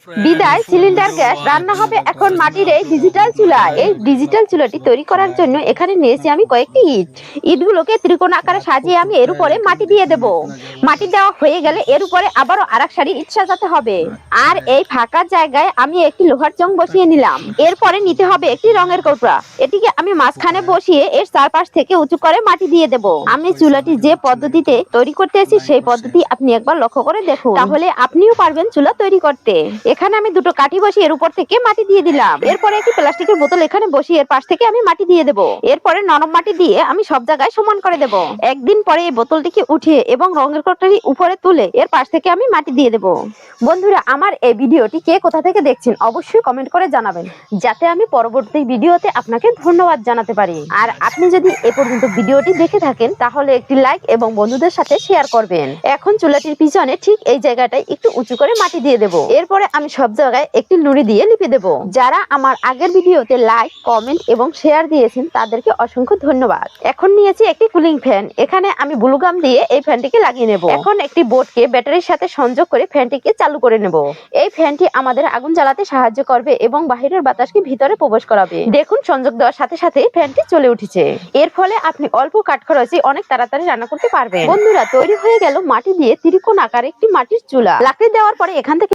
বিদায় cylinder gas. রান্না হবে এখন মাটির এই ডিজিটাল চুলায়। এই ডিজিটাল চুলাটি তৈরি করার জন্য এখানে নিয়েছি আমি কয়েকটি ইটগুলোকে ত্রিকোণ আকারে সাজিয়ে আমি এর উপরে মাটি দিয়ে দেব। মাটি দেওয়া হয়ে গেলে এর উপরে আবারও আরেক সারি ইট সাজাতে হবে। আর এই ফাঁকা জায়গায় আমি একটি লোহার চং বসিয়ে নিলাম। এরপরে নিতে হবে একটি রঙের কৌটা। এটিকে আমি মাঝখানে বসিয়ে এর চারপাশ থেকে উঁচু করে মাটি দিয়ে দেব। আমি চুলাটি যে পদ্ধতিতে তৈরি করতেছি সেই পদ্ধতি আপনি একবার লক্ষ্য করে দেখুন, তাহলে আপনিও পারবেন চুলা তৈরি করতে। এখানে আমি দুটো কাঠি বসিয়ে এর উপর থেকে মাটি দিয়ে দিলাম। এরপরে একটি প্লাস্টিকের বোতল এখানে বসিয়ে এর পাশ থেকে আমি মাটি দিয়ে দেব। এরপরে নরম মাটি দিয়ে আমি সব জায়গায় সমান করে দেব। একদিন পরে এই বোতলটিকে উঠিয়ে এবং রঙের কৌটাটি উপরে তুলে এর পাশ থেকে আমি মাটি দিয়ে দেব। বন্ধুরা, আমার এই ভিডিওটি কে কোথা থেকে দেখছেন অবশ্যই কমেন্ট করে জানাবেন, যাতে আমি পরবর্তী ভিডিওতে আপনাকে ধন্যবাদ জানাতে পারি। আর আপনি যদি এ পর্যন্ত ভিডিওটি দেখে থাকেন তাহলে একটি লাইক এবং বন্ধুদের সাথে শেয়ার করবেন। এখন চুলাটির পিছনে ঠিক এই জায়গাটায় একটু উঁচু করে মাটি দিয়ে দেব। এরপরে আমি সব জায়গায় একটি নুড়ি দিয়ে লিপে দেব। যারা আমার আগের ভিডিওতে লাইক, কমেন্ট এবং শেয়ার দিয়েছেন তাদেরকে অসংখ্য ধন্যবাদ। এখন নিয়েছি একটি কুলিং ফ্যান। এখানে আমি ব্লু গাম দিয়ে এই ফ্যানটিকে লাগিয়ে নেব। এখন একটি বোর্ডকে ব্যাটারির সাথে সংযোগ করে ফ্যানটিকে চালু করে নেব। এই ফ্যানটি আমাদের আগুন জ্বালাতে সাহায্য করবে এবং বাহিরের বাতাসকে ভিতরে প্রবেশ করাবে। দেখুন, সংযোগ দেওয়ার সাথে সাথে ফ্যানটি চলে উঠেছে। এর ফলে আপনি অল্প কাঠ খরচে অনেক তাড়াতাড়ি রান্না করতে পারবেন। বন্ধুরা, তৈরি হয়ে গেল মাটি দিয়ে ত্রিকোণ আকার একটি মাটির চুলা। লাকড়ি দেওয়ার পরে এখান থেকে